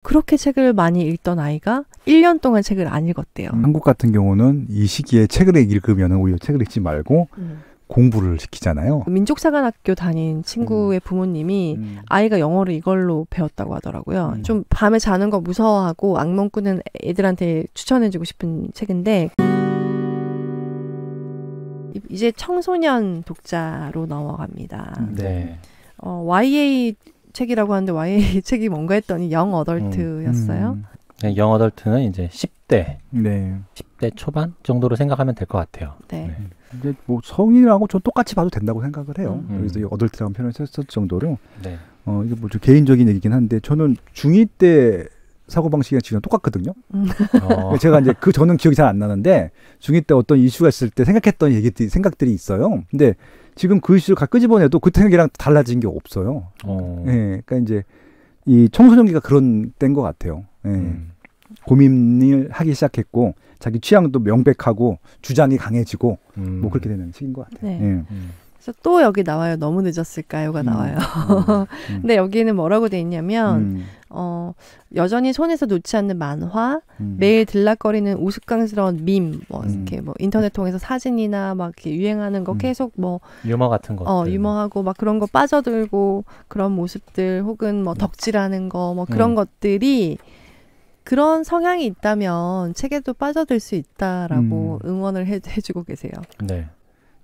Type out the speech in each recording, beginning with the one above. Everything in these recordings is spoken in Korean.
그렇게 책을 많이 읽던 아이가 1년 동안 책을 안 읽었대요. 한국 같은 경우는 이 시기에 책을 읽으면 오히려 책을 읽지 말고 공부를 시키잖아요. 민족사관학교 다닌 친구의 부모님이 아이가 영어를 이걸로 배웠다고 하더라고요. 좀 밤에 자는 거 무서워하고 악몽 꾸는 애들한테 추천해주고 싶은 책인데, 이제 청소년 독자로 넘어갑니다. 네. YA 책이라고 하는데 YA 책이 뭔가 했더니 영 어덜트였어요. 네, 영 어덜트는 이제 10대, 네. 10대 초반 정도로 생각하면 될 것 같아요. 네. 이제 뭐 성인하고 좀 똑같이 봐도 된다고 생각을 해요. 그래서 어덜트라는 표현을 썼을 정도로. 네. 이게 뭐 좀 개인적인 얘기긴 한데 저는 중2 때 사고방식이랑 지금 똑같거든요. 제가 이제 저는 기억이 잘 안 나는데 중2 때 어떤 이슈가 있을 때 생각했던 생각들이 있어요. 근데 지금 그 이슈를 끄집어내도 그때 생각이랑 달라진 게 없어요. 예, 그러니까 이제 이 청소년기가 그런 때인 것 같아요. 예. 고민을 하기 시작했고 자기 취향도 명백하고 주장이 강해지고 뭐 그렇게 되는 시기인 것 같아요. 네. 예. 그래서 또 여기 나와요. 너무 늦었을까요가 나와요. 근데 여기는 뭐라고 돼 있냐면 여전히 손에서 놓지 않는 만화, 매일 들락거리는 우스꽝스러운 밈, 뭐 이렇게 뭐 인터넷 통해서 사진이나 막 이렇게 유행하는 거 계속 뭐 유머 같은 거, 유머하고 막 그런 거 빠져들고 그런 모습들, 혹은 뭐 덕질하는 거, 뭐 그런 것들이 그런 성향이 있다면 책에도 빠져들 수 있다라고 응원을 해주고 계세요. 네.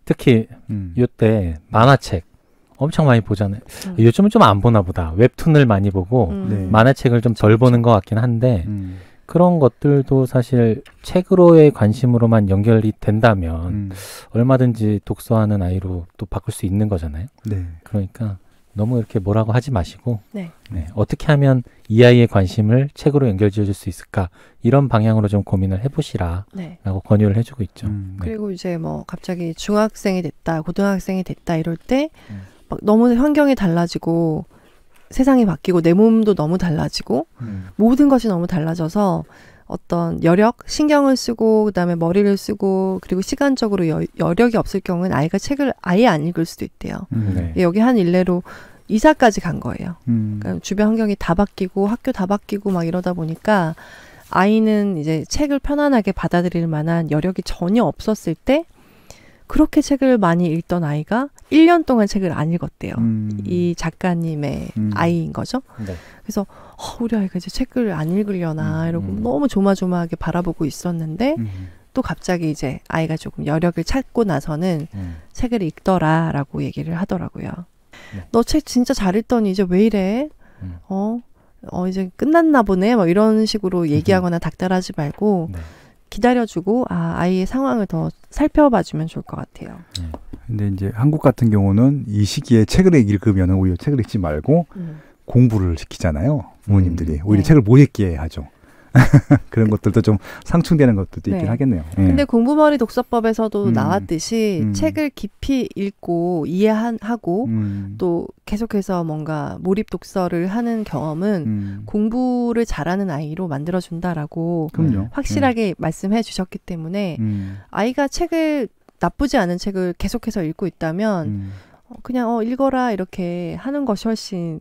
특히 이때 만화책 엄청 많이 보잖아요. 요즘은 좀 안 보나 보다. 웹툰을 많이 보고 네. 만화책을 좀 덜 보는 것 같긴 한데 그런 것들도 사실 책으로의 관심으로만 연결이 된다면 얼마든지 독서하는 아이로 또 바꿀 수 있는 거잖아요. 네. 그러니까 너무 이렇게 뭐라고 하지 마시고 네. 네, 어떻게 하면 이 아이의 관심을 책으로 연결지어줄 수 있을까, 이런 방향으로 좀 고민을 해보시라 네. 라고 권유를 해주고 있죠. 그리고 이제 뭐 갑자기 중학생이 됐다, 고등학생이 됐다 이럴 때 막 너무 환경이 달라지고 세상이 바뀌고 내 몸도 너무 달라지고 모든 것이 너무 달라져서 어떤 여력, 신경을 쓰고 그다음에 머리를 쓰고 그리고 시간적으로 여력이 없을 경우는 아이가 책을 아예 안 읽을 수도 있대요. 네. 여기 한 일례로 이사까지 간 거예요. 그러니까 주변 환경이 다 바뀌고 학교 다 바뀌고 막 이러다 보니까 아이는 이제 책을 편안하게 받아들일 만한 여력이 전혀 없었을 때 그렇게 책을 많이 읽던 아이가 1년 동안 책을 안 읽었대요. 이 작가님의 아이인 거죠. 네. 그래서 우리 아이가 이제 책을 안 읽으려나 이러고 너무 조마조마하게 바라보고 있었는데 또 갑자기 이제 아이가 조금 여력을 찾고 나서는 책을 읽더라라고 얘기를 하더라고요. 네. 너 책 진짜 잘 읽더니 이제 왜 이래? 이제 끝났나 보네? 뭐 이런 식으로 얘기하거나 닥달하지 말고 네. 기다려주고 아이의 상황을 더 살펴봐주면 좋을 것 같아요. 근데 이제 한국 같은 경우는 이 시기에 책을 읽으면 오히려 책을 읽지 말고 공부를 시키잖아요. 부모님들이. 오히려 네. 책을 못 읽게 하죠. 그런 것들도 좀 상충되는 것들도 있긴 네. 하겠네요. 근데 공부머리 독서법에서도 나왔듯이 책을 깊이 읽고 이해하고 또 계속해서 뭔가 몰입 독서를 하는 경험은 공부를 잘하는 아이로 만들어준다라고 그럼요. 확실하게 말씀해 주셨기 때문에 아이가 나쁘지 않은 책을 계속해서 읽고 있다면 그냥 읽어라 이렇게 하는 것이 훨씬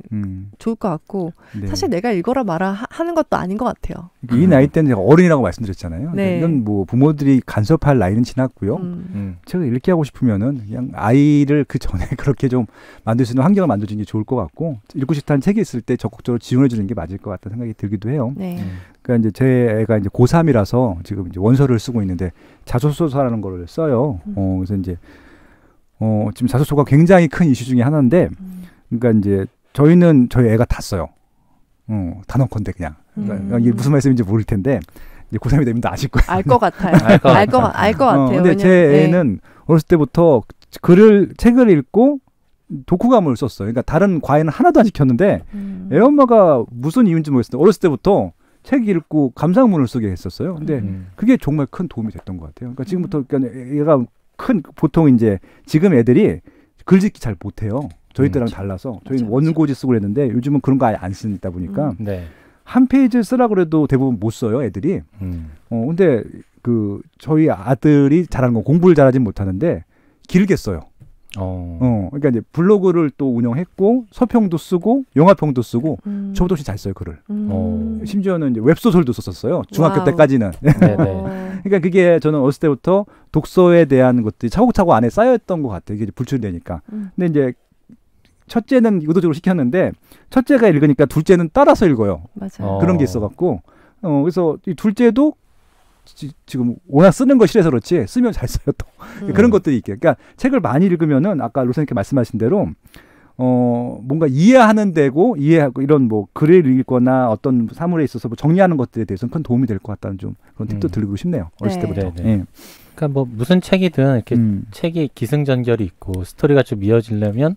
좋을 것 같고 네. 사실 내가 읽어라 말아 하는 것도 아닌 것 같아요. 이 나이 때는 제가 어른이라고 말씀드렸잖아요. 네. 이건 뭐 부모들이 간섭할 나이는 지났고요. 책을 읽게 하고 싶으면은 그냥 아이를 그 전에 그렇게 좀 만들 수 있는 환경을 만들어주는 게 좋을 것 같고 읽고 싶다는 책이 있을 때 적극적으로 지원해 주는 게 맞을 것 같다는 생각이 들기도 해요. 네. 그러니까 이제 제 애가 이제 고3이라서 지금 이제 원서를 쓰고 있는데 자소서라는 걸 써요. 그래서 이제 지금 자소서가 굉장히 큰 이슈 중에 하나인데, 그러니까 이제 저희는 저희 애가 다 써요. 단언컨대 그냥. 그러니까 이게 무슨 말씀인지 모를 텐데, 이제 고3이 되면 다 아실 거예요. 알 것 같아요. 알 것 같아요. 근데 제 애는 어렸을 때부터 책을 읽고 독후감을 썼어요. 그러니까 다른 과외는 하나도 안 시켰는데, 애 엄마가 무슨 이유인지 모르겠어요. 어렸을 때부터 책 읽고 감상문을 쓰게 했었어요. 근데 그게 정말 큰 도움이 됐던 것 같아요. 그러니까 지금부터 그러니까 얘가 보통 이제 지금 애들이 글짓기 잘 못해요. 저희 때랑 달라서 저희는 원고지 쓰고 그랬는데 요즘은 그런 거 아예 안 쓰다 보니까 네. 한 페이지 쓰라 그래도 대부분 못 써요, 애들이. 근데 저희 아들이 잘하는 건 공부를 잘하진 못하는데 길게 써요. 그러니까 이제 블로그를 또 운영했고 서평도 쓰고 영화평도 쓰고 저보다 훨씬 잘 써요 글을. 심지어는 이제 웹소설도 썼었어요. 중학교 와우. 때까지는. 그러니까 그게 저는 어렸을 때부터 독서에 대한 것들이 차곡차곡 안에 쌓여있던 것 같아요. 이게 불출이 되니까. 근데 이제 첫째는 의도적으로 시켰는데 첫째가 읽으니까 둘째는 따라서 읽어요. 맞아요. 그런 게 있어갖고 그래서 이 둘째도 지금 워낙 쓰는 거 싫어서 그렇지 쓰면 잘 써요 또. 그런 것들이 있게. 그러니까 책을 많이 읽으면은 아까 로사님께 말씀하신 대로 뭔가 이해하는 데고 이해하고 이런 뭐 글을 읽거나 어떤 사물에 있어서 뭐 정리하는 것들에 대해서는 큰 도움이 될 것 같다는 좀 그런 팁도 드리고 싶네요. 어렸을 때부터. 예. 그러니까 뭐 무슨 책이든 이렇게 책이 기승전결이 있고 스토리가 좀 이어지려면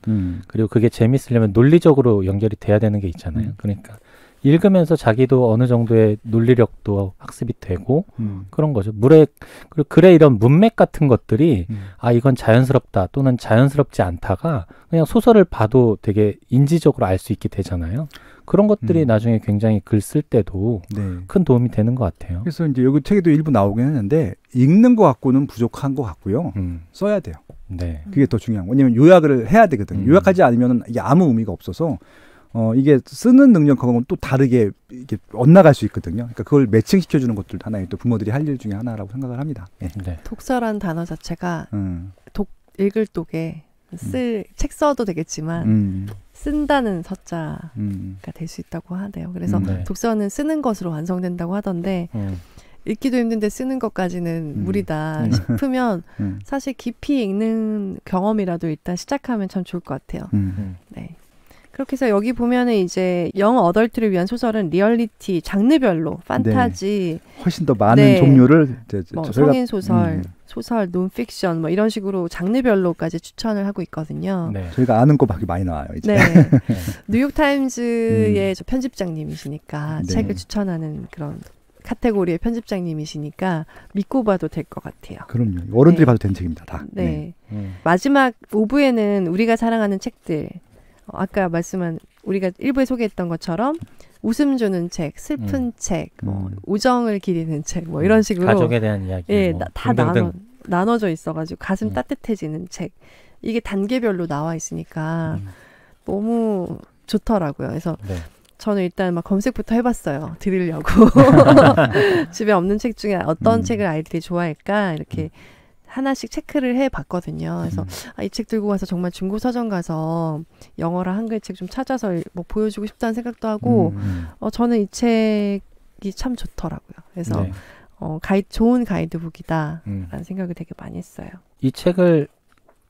그리고 그게 재밌으려면 논리적으로 연결이 돼야 되는 게 있잖아요. 그러니까 읽으면서 자기도 어느 정도의 논리력도 학습이 되고 그런 거죠. 그리고 글의 이런 문맥 같은 것들이 아 이건 자연스럽다 또는 자연스럽지 않다가 그냥 소설을 봐도 되게 인지적으로 알 수 있게 되잖아요. 그런 것들이 나중에 굉장히 글 쓸 때도 큰 도움이 되는 것 같아요. 그래서 이제 여기 책에도 일부 나오긴 했는데 읽는 것 갖고는 부족한 것 같고요. 써야 돼요. 네. 그게 더 중요한 거. 왜냐면 요약을 해야 되거든요. 요약하지 않으면 이게 아무 의미가 없어서 이게 쓰는 능력하고는 또 다르게 이게 엇나갈 수 있거든요. 그러니까 그걸 매칭시켜주는 것들도 하나의 또 부모들이 할 일 중에 하나라고 생각을 합니다. 예. 네. 독서란 단어 자체가 읽을 독에 책 써도 되겠지만 쓴다는 서자가 될 수 있다고 하네요. 그래서 독서는 쓰는 것으로 완성된다고 하던데 읽기도 힘든데 쓰는 것까지는 무리다 싶으면 사실 깊이 읽는 경험이라도 일단 시작하면 참 좋을 것 같아요. 네. 그렇게 해서 여기 보면은 이제 영 어덜트를 위한 소설은 리얼리티 장르별로 판타지 훨씬 더 많은 종류를 뭐 성인 소설, 소설, 논픽션 뭐 이런 식으로 장르별로까지 추천을 하고 있거든요. 네. 저희가 아는 거밖에 많이 나와요. 이제. 네. 뉴욕 타임즈의 저 편집장님이시니까 책을 추천하는 그런 카테고리의 편집장님이시니까 믿고 봐도 될 것 같아요. 그럼요. 어른들이 봐도 되는 책입니다. 다. 네. 마지막 5부에는 우리가 사랑하는 책들 아까 말씀한 우리가 1부에 소개했던 것처럼 웃음 주는 책, 슬픈 책, 뭐 우정을 기리는 책, 뭐 이런 식으로 가족에 대한 이야기, 예, 뭐 다 나눠져 있어가지고 가슴 따뜻해지는 책 이게 단계별로 나와 있으니까 너무 좋더라고요. 그래서 저는 일단 막 검색부터 해봤어요. 들으려고 집에 없는 책 중에 어떤 책을 아이들이 좋아할까 이렇게. 하나씩 체크를 해봤거든요. 그래서 이 책 들고 가서 정말 중고 서점 가서 영어랑 한글 책 좀 찾아서 뭐 보여주고 싶다는 생각도 하고 저는 이 책이 참 좋더라고요. 그래서 좋은 가이드북이다라는 생각을 되게 많이 했어요. 이 책을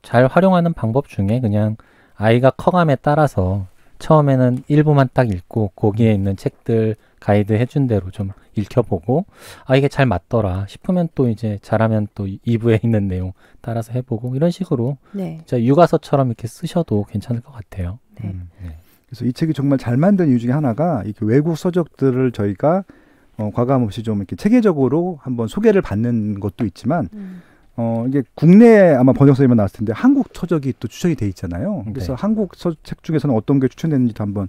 잘 활용하는 방법 중에 그냥 아이가 커감에 따라서 처음에는 1부만 딱 읽고 거기에 있는 책들 가이드 해준 대로 좀 읽혀보고 아 이게 잘 맞더라 싶으면 또 이제 잘하면 또 2부에 있는 내용 따라서 해보고 이런 식으로 진짜 육아서처럼 이렇게 쓰셔도 괜찮을 것 같아요. 그래서 이 책이 정말 잘 만든 이유 중에 하나가 이렇게 외국 서적들을 저희가 과감 없이 좀 이렇게 체계적으로 한번 소개를 받는 것도 있지만 이게 국내 아마 번역서에만 나왔을 텐데 한국 서적이 또 추천이 돼 있잖아요. 그래서 한국 책 중에서는 어떤 게 추천됐는지도 한번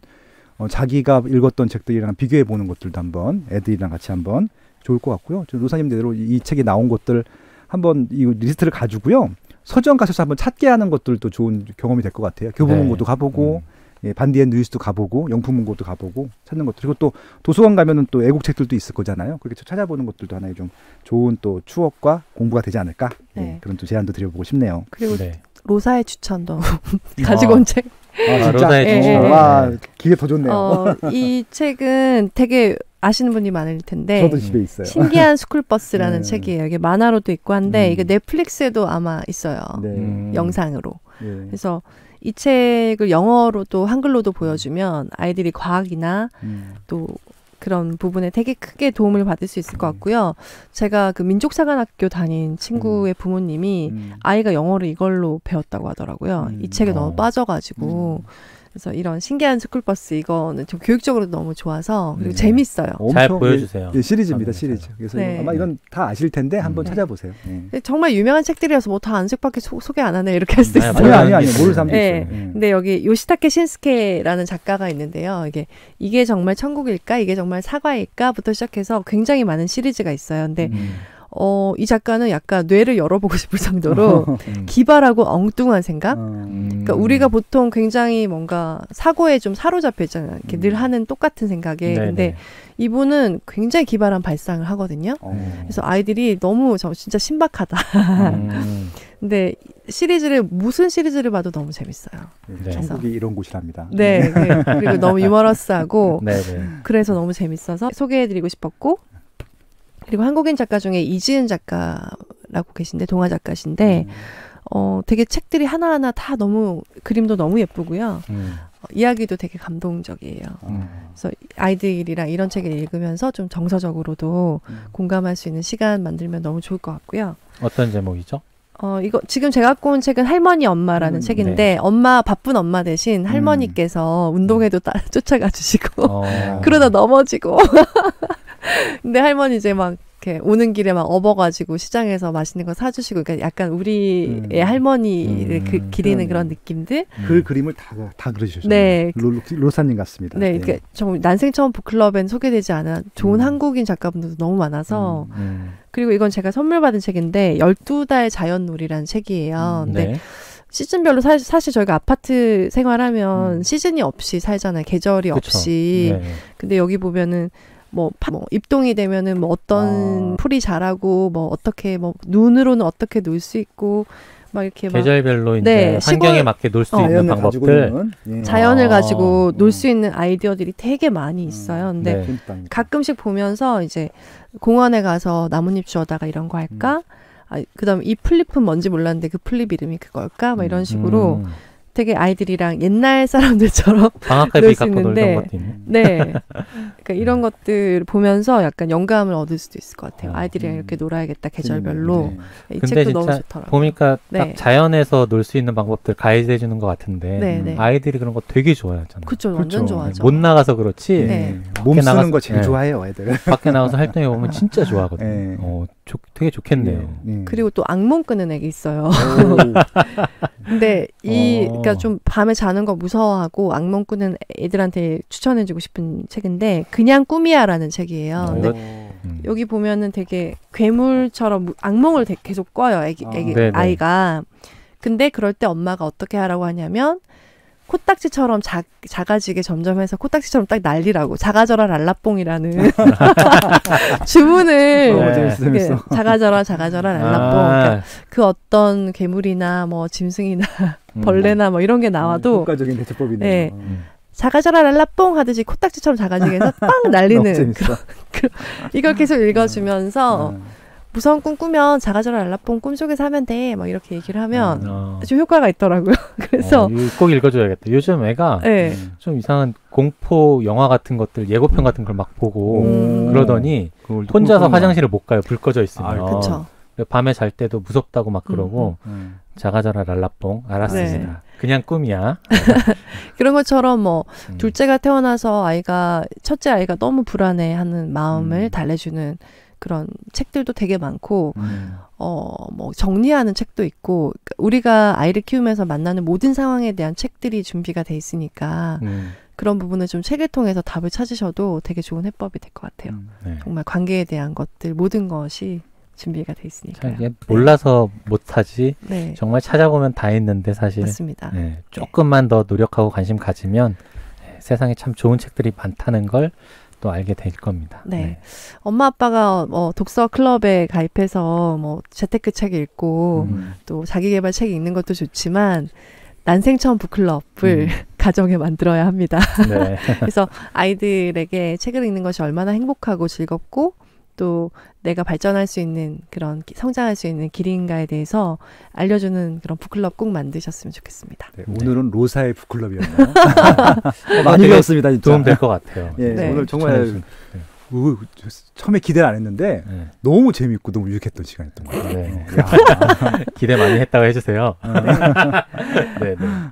자기가 읽었던 책들이랑 비교해 보는 것들도 한번 애들이랑 같이 한번 좋을 것 같고요. 로사님대로 이 책이 나온 것들 한번 이 리스트를 가지고요. 서점 가셔서 한번 찾게 하는 것들도 좋은 경험이 될 것 같아요. 교보문고도 가보고 반디앤 루이스도 가보고 영풍문고도 가보고 찾는 것들 그리고 또 도서관 가면은 또 애국책들도 있을 거잖아요. 그렇게 찾아보는 것들도 하나의 좀 좋은 또 추억과 공부가 되지 않을까 그런 또 제안도 드려보고 싶네요. 그리고 로사의 추천도 가지고 온 책. 진짜? 로사의 추천. 와, 기회 더 좋네요. 이 책은 되게 아시는 분이 많을 텐데 저도 집에 있어요. 신기한 스쿨버스라는 책이에요. 이게 만화로도 있고 한데 이게 넷플릭스에도 아마 있어요. 영상으로. 그래서 이 책을 영어로도 한글로도 보여주면 아이들이 과학이나 또 그런 부분에 되게 크게 도움을 받을 수 있을 것 같고요. 제가 그 민족사관학교 다닌 친구의 부모님이 아이가 영어를 이걸로 배웠다고 하더라고요. 이 책에 너무 빠져가지고. 그래서 이런 신기한 스쿨버스 이거는 좀 교육적으로도 너무 좋아서 그리고 재밌어요. 잘 보여주세요. 시리즈입니다. 시리즈. 그래서 아마 이건 다 아실 텐데 한번 찾아보세요. 정말 유명한 책들이라서 뭐 다 안 책밖에 소개 안 하네 이렇게 할 수도 있어요. 아니 모르는 사람도 있어요. 근데 여기 요시타케 신스케라는 작가가 있는데요. 이게 정말 천국일까? 이게 정말 사과일까?부터 시작해서 굉장히 많은 시리즈가 있어요. 근데 이 작가는 약간 뇌를 열어보고 싶을 정도로 기발하고 엉뚱한 생각? 그러니까 우리가 보통 굉장히 뭔가 사고에 좀 사로잡혀 있잖아요. 이렇게 늘 하는 똑같은 생각에. 네네. 근데 이분은 굉장히 기발한 발상을 하거든요. 그래서 아이들이 너무 진짜 신박하다. 근데 무슨 시리즈를 봐도 너무 재밌어요. 네. 전국이 이런 곳이랍니다. 네. 그리고 너무 유머러스하고 네네. 그래서 너무 재밌어서 소개해드리고 싶었고, 그리고 한국인 작가 중에 이지은 작가라고 계신데, 동화 작가신데 되게 책들이 하나하나 다 너무 그림도 너무 예쁘고요. 이야기도 되게 감동적이에요. 그래서 아이들이랑 이런 책을 읽으면서 좀 정서적으로도 공감할 수 있는 시간 만들면 너무 좋을 것 같고요. 어떤 제목이죠? 이거 지금 제가 갖고 온 책은 할머니 엄마라는 책인데, 바쁜 엄마 대신 할머니께서 운동회도 쫓아가 주시고 그러다 넘어지고 근데 할머니 이제 막 이렇게 오는 길에 막 업어가지고 시장에서 맛있는 거 사주시고, 그러니까 약간 우리의 할머니를 기리는 그런 느낌들. 그 그림을 다 그려주셨어요. 네. 로사님 같습니다. 네, 이렇게 난생 처음 북클럽엔 소개되지 않은 좋은 한국인 작가분들도 너무 많아서. 그리고 이건 제가 선물 받은 책인데 12달 자연놀이라는 책이에요. 근데 시즌별로 사실 저희가 아파트 생활하면 시즌이 없이 살잖아요. 계절이 그쵸. 없이. 네. 근데 여기 보면은 뭐 입동이 되면은 뭐 어떤 풀이 자라고, 뭐 어떻게 뭐 눈으로는 어떻게 놀 수 있고, 막 이렇게 계절별로 이제 네, 환경에 맞게 놀 수 있는 방법들, 자연을 가지고 놀 수 있는 아이디어들이 되게 많이 있어요. 근데 네. 가끔씩 보면서 이제 공원에 가서 나뭇잎 주워다가 이런 거 할까? 그다음에 이 풀잎은 뭔지 몰랐는데 그 풀잎 이름이 그걸까? 막 이런 식으로 되게 아이들이랑 옛날 사람들처럼 방학갈비 갖고 놀던 것도 있네. 네. 그러니까 이런 것들 보면서 약간 영감을 얻을 수도 있을 것 같아요. 아이들이랑 이렇게 놀아야겠다, 계절별로. 이 근데 책도 너무 진짜 좋더라고요. 보니까 네. 딱 자연에서 놀 수 있는 방법들 가이드 해주는 것 같은데 아이들이 그런 거 되게 좋아하잖아요. 그렇죠. 완전 좋아하죠. 못 나가서 그렇지. 몸 쓰는 거 제일 좋아해요, 애들. 밖에 나가서 활동해 보면 진짜 좋아하거든요. 되게 좋겠네요. 그리고 또 악몽 꾸는 애기 있어요. 근데 그러니까 좀 밤에 자는 거 무서워하고 악몽 꾸는 애들한테 추천해주고 싶은 책인데, 그냥 꿈이야라는 책이에요. 근데 여기 보면은 되게 괴물처럼 악몽을 계속 꿔요, 아이가. 근데 그럴 때 엄마가 어떻게 하라고 하냐면, 코딱지처럼 작아지게 점점 해서 코딱지처럼 딱 날리라고, 작아져라 랄라뽕이라는 주문을 재밌어. 작아져라 랄라뽕. 그러니까 그 어떤 괴물이나 뭐 짐승이나 벌레나 뭐 이런 게 나와도 효과적인 대처법이네요. 네. 작아져라 랄라뽕 하듯이 코딱지처럼 작아지게 해서 빵 날리는 이걸 계속 읽어주면서 무서운 꿈 꾸면 작아져라 랄라뽕 꿈속에서 하면 돼, 막 이렇게 얘기를 하면 좀 효과가 있더라고요. 그래서 꼭 읽어줘야겠다. 요즘 애가 좀 이상한 공포 영화 같은 것들, 예고편 같은 걸 막 보고 그러더니 혼자서 화장실을 못 가요. 불 꺼져 있으면. 그쵸. 밤에 잘 때도 무섭다고 막 그러고 작아져라 랄라뽕, 알았습니다. 네. 그냥 꿈이야. 그런 것처럼 뭐 둘째가 태어나서 첫째 아이가 너무 불안해하는 마음을 달래주는 그런 책들도 되게 많고, 뭐 정리하는 책도 있고, 우리가 아이를 키우면서 만나는 모든 상황에 대한 책들이 준비가 돼 있으니까 그런 부분을 좀 책을 통해서 답을 찾으셔도 되게 좋은 해법이 될 것 같아요. 네. 정말 관계에 대한 것들, 모든 것이 준비가 돼 있으니까요. 이게 몰라서 못하지. 네. 정말 찾아보면 다 있는데 사실. 맞습니다. 네, 조금만 더 노력하고 관심 가지면 세상에 참 좋은 책들이 많다는 걸 또 알게 될 겁니다. 네. 엄마 아빠가 독서 클럽에 가입해서 뭐 재테크 책 읽고 또 자기계발 책 읽는 것도 좋지만, 난생 처음 북클럽을 가정에 만들어야 합니다. 네. 그래서 아이들에게 책을 읽는 것이 얼마나 행복하고 즐겁고 또 내가 발전할 수 있는, 그런 성장할 수 있는 길인가에 대해서 알려주는 그런 북클럽 꼭 만드셨으면 좋겠습니다. 네, 오늘은 로사의 북클럽이었나요? 많이 배웠습니다. 진짜. 도움 될 것 같아요. 네. 오늘 정말 처음에 기대를 안 했는데 너무 재밌고 너무 유익했던 시간이었던 것 같아요. 네. 기대 많이 했다고 해주세요.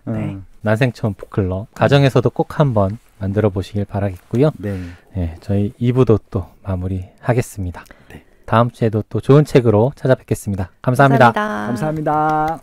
네. 난생 처음 북클럽 가정에서도 꼭 한번 만들어 보시길 바라겠고요. 네, 저희 2부도 또 마무리하겠습니다. 다음 주에도 또 좋은 책으로 찾아뵙겠습니다. 감사합니다. 감사합니다.